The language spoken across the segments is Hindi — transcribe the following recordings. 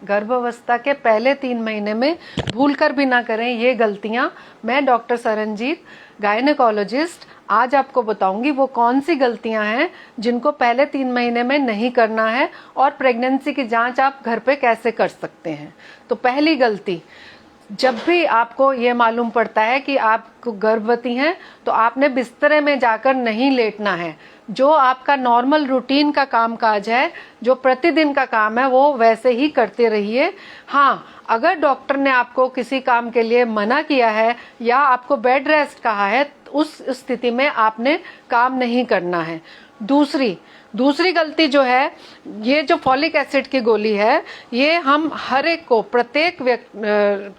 गर्भावस्था के पहले 3 महीने में भूलकर भी ना करें ये गलतियां। मैं डॉक्टर सरनजीत, गायनेकोलॉजिस्ट, आज आपको बताऊंगी वो कौन सी गलतियां हैं जिनको पहले 3 महीने में नहीं करना है और प्रेगनेंसी की जांच आप घर पे कैसे कर सकते हैं। तो पहली गलती, जब भी आपको ये मालूम पड़ता है कि आप गर्भवती हैं तो आपने बिस्तरे में जाकर नहीं लेटना है। जो आपका नॉर्मल रूटीन का कामकाज है, जो प्रतिदिन का काम है, वो वैसे ही करते रहिए। हाँ, अगर डॉक्टर ने आपको किसी काम के लिए मना किया है या आपको बेड रेस्ट कहा है, उस स्थिति में आपने काम नहीं करना है। दूसरी गलती जो है, ये जो फॉलिक एसिड की गोली है, ये हम हर एक को, प्रत्येक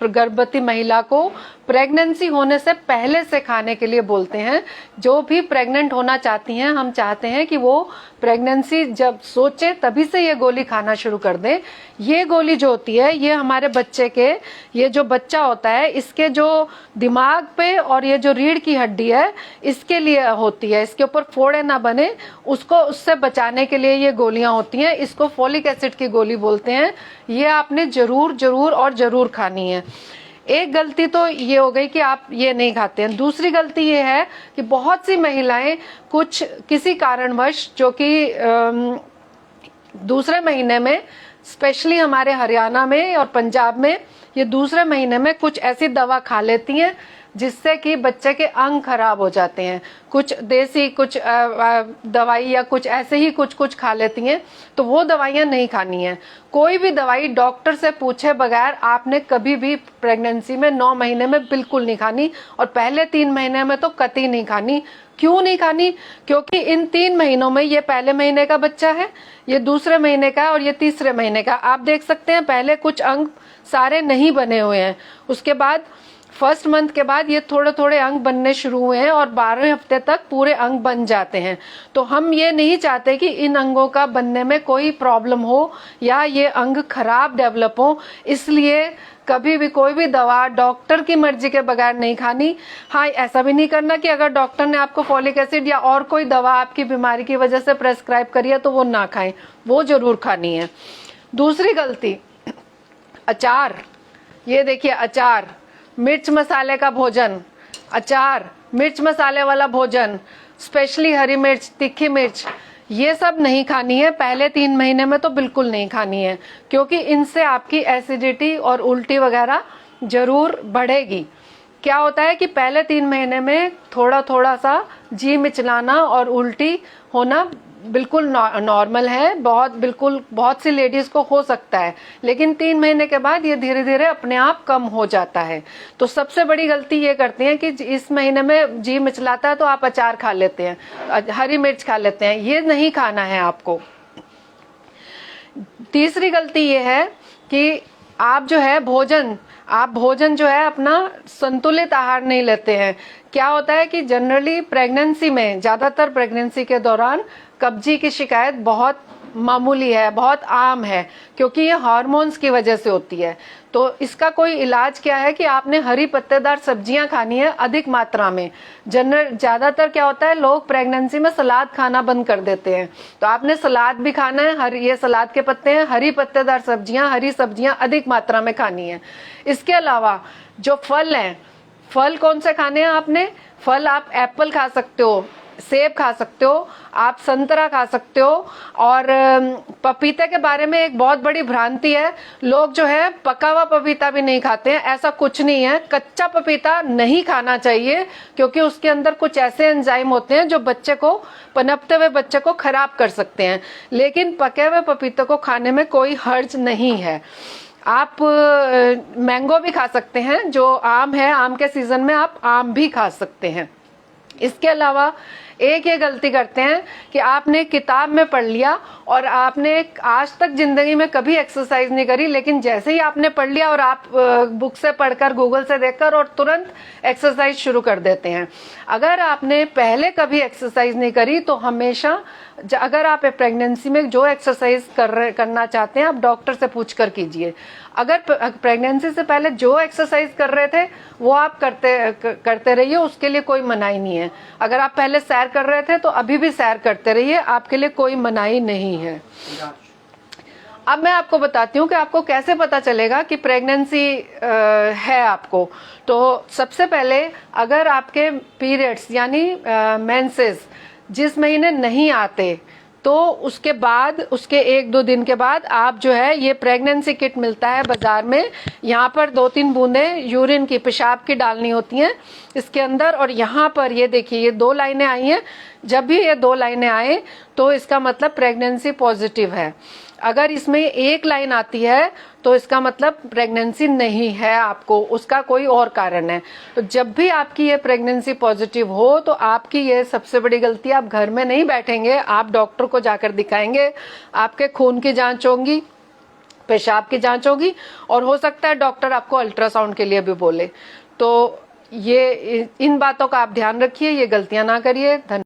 गर्भवती महिला को प्रेगनेंसी होने से पहले से खाने के लिए बोलते हैं। जो भी प्रेग्नेंट होना चाहती हैं, हम चाहते हैं कि वो प्रेगनेंसी जब सोचे तभी से ये गोली खाना शुरू कर दें। ये गोली जो होती है, ये हमारे बच्चे के, ये जो बच्चा होता है, इसके जो दिमाग पे और ये जो रीढ़ की हड्डी है, इसके लिए होती है। इसके ऊपर फोड़े ना बने, उसको उससे बचाने के लिए ये गोलियां होती हैं। इसको फॉलिक एसिड की गोली बोलते हैं। ये आपने जरूर खानी है। एक गलती तो ये हो गई कि आप ये नहीं खाते हैं। दूसरी गलती ये है कि बहुत सी महिलाएं किसी कारणवश, जो कि दूसरे महीने में, स्पेशली हमारे हरियाणा में और पंजाब में, ये दूसरे महीने में कुछ ऐसी दवा खा लेती हैं जिससे कि बच्चे के अंग खराब हो जाते हैं। कुछ देसी, कुछ दवाई या कुछ ऐसे ही कुछ खा लेती हैं। तो वो दवाइयां नहीं खानी है। कोई भी दवाई डॉक्टर से पूछे बगैर आपने कभी भी प्रेगनेंसी में 9 महीने में बिल्कुल नहीं खानी, और पहले 3 महीने में तो कतई नहीं खानी। क्यों नहीं खानी? क्योंकि इन 3 महीनों में ये पहले महीने का बच्चा है, ये दूसरे महीने का और ये तीसरे महीने का। आप देख सकते हैं पहले कुछ अंग सारे नहीं बने हुए हैं, उसके बाद फर्स्ट मंथ के बाद ये थोड़े थोड़े अंग बनने शुरू हुए हैं और 12वें हफ्ते तक पूरे अंग बन जाते हैं। तो हम ये नहीं चाहते कि इन अंगों का बनने में कोई प्रॉब्लम हो या ये अंग खराब डेवलप हो। इसलिए कभी भी कोई भी दवा डॉक्टर की मर्जी के बगैर नहीं खानी। हाँ, ऐसा भी नहीं करना कि अगर डॉक्टर ने आपको फॉलिक एसिड या और कोई दवा आपकी बीमारी की वजह से प्रेस्क्राइब करी है तो वो ना खाएं, वो जरूर खानी है। दूसरी गलती, अचार। ये देखिए, अचार, मिर्च मसाले का भोजन, अचार, मिर्च मसाले वाला भोजन, स्पेशली हरी मिर्च, तीखी मिर्च, ये सब नहीं खानी है। पहले 3 महीने में तो बिल्कुल नहीं खानी है, क्योंकि इनसे आपकी एसिडिटी और उल्टी वगैरह जरूर बढ़ेगी। क्या होता है कि पहले 3 महीने में थोड़ा थोड़ा सा जी मिचलाना और उल्टी होना बिल्कुल नॉर्मल है। बहुत सी लेडीज को हो सकता है, लेकिन 3 महीने के बाद ये धीरे धीरे अपने आप कम हो जाता है। तो सबसे बड़ी गलती ये करते हैं कि इस महीने में जी मिचलाता है तो आप अचार खा लेते हैं, हरी मिर्च खा लेते हैं। ये नहीं खाना है आपको। तीसरी गलती ये है कि आप जो है भोजन जो है अपना संतुलित आहार नहीं लेते हैं। क्या होता है कि जनरली प्रेगनेंसी में, ज्यादातर प्रेगनेंसी के दौरान कब्जी की शिकायत बहुत मामूली है, बहुत आम है, क्योंकि ये हार्मोन्स की वजह से होती है। तो इसका कोई इलाज क्या है कि आपने हरी पत्तेदार सब्जियां खानी है अधिक मात्रा में। ज्यादातर क्या होता है, लोग प्रेगनेंसी में सलाद खाना बंद कर देते हैं, तो आपने सलाद भी खाना है। ये सलाद के पत्ते हैं, हरी पत्तेदार सब्जियां, हरी सब्जियां अधिक मात्रा में खानी है। इसके अलावा जो फल हैं, फल कौन से खाने हैं आपने? फल आप एप्पल खा सकते हो, सेब खा सकते हो, आप संतरा खा सकते हो। और पपीते के बारे में एक बहुत बड़ी भ्रांति है, लोग जो है पका हुआ पपीता भी नहीं खाते हैं। ऐसा कुछ नहीं है। कच्चा पपीता नहीं खाना चाहिए, क्योंकि उसके अंदर कुछ ऐसे एंजाइम होते हैं जो बच्चे को, पनपते हुए बच्चे को खराब कर सकते हैं। लेकिन पके हुए पपीते को खाने में कोई हर्ज नहीं है। आप मैंगो भी खा सकते हैं, जो आम है, आम के सीजन में आप आम भी खा सकते हैं। इसके अलावा एक ये गलती करते हैं कि आपने किताब में पढ़ लिया और आपने आज तक जिंदगी में कभी एक्सरसाइज नहीं करी, लेकिन जैसे ही आपने पढ़ लिया और आप बुक से पढ़कर, गूगल से देखकर, और तुरंत एक्सरसाइज शुरू कर देते हैं। अगर आपने पहले कभी एक्सरसाइज नहीं करी तो हमेशा, अगर आप प्रेगनेंसी में जो एक्सरसाइज करना चाहते हैं, आप डॉक्टर से पूछकर कीजिए। अगर प्रेगनेंसी से पहले जो एक्सरसाइज कर रहे थे वो आप करते रहिए, उसके लिए कोई मनाही नहीं है। अगर आप पहले सैर कर रहे थे तो अभी भी सैर करते रहिए, आपके लिए कोई मनाही नहीं है। अब मैं आपको बताती हूँ कि आपको कैसे पता चलेगा कि प्रेगनेंसी है आपको। तो सबसे पहले अगर आपके पीरियड्स यानी मेंसेस जिस महीने नहीं आते, तो उसके बाद उसके 1-2 दिन के बाद आप जो है ये प्रेगनेंसी किट मिलता है बाजार में। यहाँ पर 2-3 बूंदें यूरिन की, पेशाब की डालनी होती हैं इसके अंदर। और यहाँ पर ये देखिए ये 2 लाइनें आई हैं। जब भी ये 2 लाइनें आए तो इसका मतलब प्रेगनेंसी पॉजिटिव है। अगर इसमें 1 लाइन आती है तो इसका मतलब प्रेगनेंसी नहीं है आपको, उसका कोई और कारण है। तो जब भी आपकी ये प्रेगनेंसी पॉजिटिव हो तो आपकी ये सबसे बड़ी गलती, आप घर में नहीं बैठेंगे, आप डॉक्टर को जाकर दिखाएंगे। आपके खून की जांच होगी, पेशाब की जांच होगी, और हो सकता है डॉक्टर आपको अल्ट्रासाउंड के लिए भी बोले। तो ये इन बातों का आप ध्यान रखिए, ये गलतियां ना करिए। धन्यवाद।